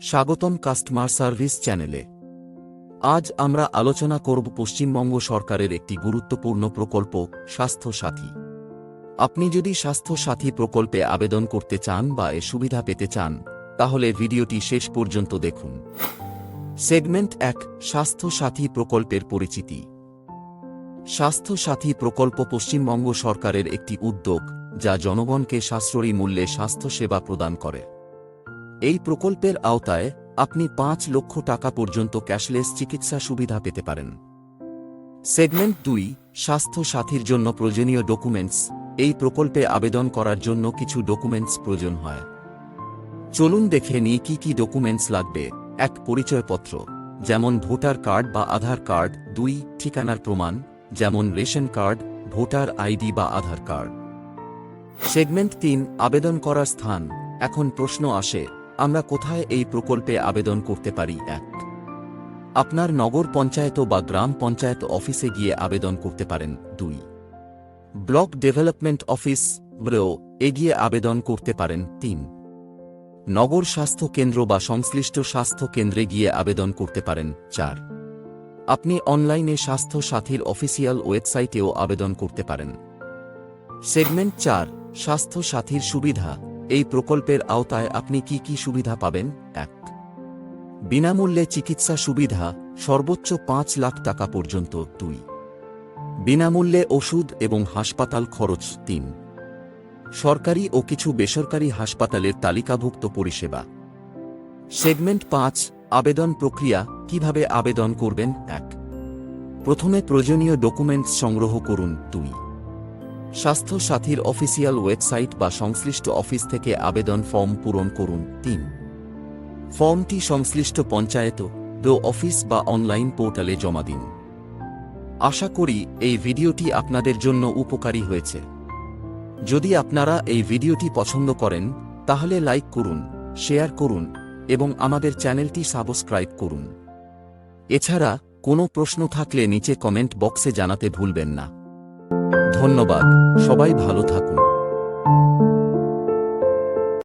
স্বাগতম customer service চ্যানেলে। আজ আমরা আলোচনা করব পশ্চিমবঙ্গ সরকারের একটি গুরুত্বপূর্ণ প্রকল্প স্বাস্থ্য সাথী। আপনি যদি স্বাস্থ্য সাথী প্রকল্পে আবেদন করতে চান বা এ সুবিধা পেতে চান, তাহলে ভিডিওটি শেষ পর্যন্ত দেখুন। সেগমেন্ট ১, স্বাস্থ্য সাথী প্রকল্পের পরিচিতি। স্বাস্থ্য সাথী প্রকল্প পশ্চিমবঙ্গ সরকারের একটি উদ্যোগ যা জনগণকে সাশ্রয়ী মূল্যে স্বাস্থ্যসেবা প্রদান করে। এই প্রকল্পের আওতায় আপনি ৫ লক্ষ টাকা পর্যন্ত ক্যাশলেস চিকিৎসা সুবিধা পেতে পারেন। সেগমেন্ট ২, স্বাস্থ্য সাথীর জন্য প্রয়োজনীয় ডকুমেন্টস। এই প্রকল্পে আবেদন করার জন্য কিছু ডকুমেন্টস প্রয়োজন হয়। চলুন দেখে নিই কি কি ডকুমেন্টস লাগবে। ১, পরিচয়পত্র, যেমন ভোটার কার্ড বা আধার কার্ড। ২, ঠিকানার প্রমাণ, যেমন রেশন কার্ড, ভোটার আইডি বা আধার কার্ড। সেগমেন্ট ৩, আবেদন করার স্থান। এখন প্রশ্ন আসে, আমরা কোথায় এই প্রকল্পে আবেদন করতে পারি? ১, আপনার নগর পঞ্চায়েত বা গ্রাম পঞ্চায়েত অফিসে গিয়ে আবেদন করতে পারেন। ২, ব্লক ডেভেলপমেন্ট অফিস ব্রো এ গিয়ে আবেদন করতে পারেন। ৩, নগর স্বাস্থ্য কেন্দ্র বা সংশ্লিষ্ট স্বাস্থ্য কেন্দ্রে গিয়ে আবেদন করতে পারেন। ৪, আপনি অনলাইনে স্বাস্থ্য সাথীর অফিসিয়াল ওয়েবসাইটেও আবেদন করতে পারেন। সেগমেন্ট ৪, স্বাস্থ্য সাথীর সুবিধা। এই প্রকল্পের আওতায় আপনি কি কি সুবিধা পাবেন? ১, বিনামূল্যে চিকিৎসা সুবিধা, সর্বোচ্চ ৫ লাখ টাকা পর্যন্ত। ২, বিনামূল্যে ওষুধ এবং হাসপাতাল খরচ। ৩, সরকারি ও কিছু বেসরকারি হাসপাতালের তালিকাভুক্ত পরিষেবা। সেগমেন্ট ৫, আবেদন প্রক্রিয়া। কিভাবে আবেদন করবেন? ১, প্রথমে প্রয়োজনীয় ডকুমেন্টস সংগ্রহ করুন। ২, স্বাস্থ্য সাথীর অফিসিয়াল ওয়েবসাইট বা সংশ্লিষ্ট অফিস থেকে আবেদন ফর্ম পূরণ করুন। ৩, ফর্মটি সংশ্লিষ্ট পঞ্চায়েত অফিস বা অনলাইন পোর্টালে জমা দিন। আশা করি এই ভিডিওটি আপনাদের জন্য উপকারী হয়েছে। যদি আপনারা এই ভিডিওটি পছন্দ করেন, তাহলে লাইক করুন, শেয়ার করুন এবং আমাদের চ্যানেলটি সাবস্ক্রাইব করুন। এছাড়া কোনো প্রশ্ন থাকলে নিচে কমেন্ট বক্সে জানাতে ভুলবেন না। ধন্যবাদ, সবাই ভালো থাকুন।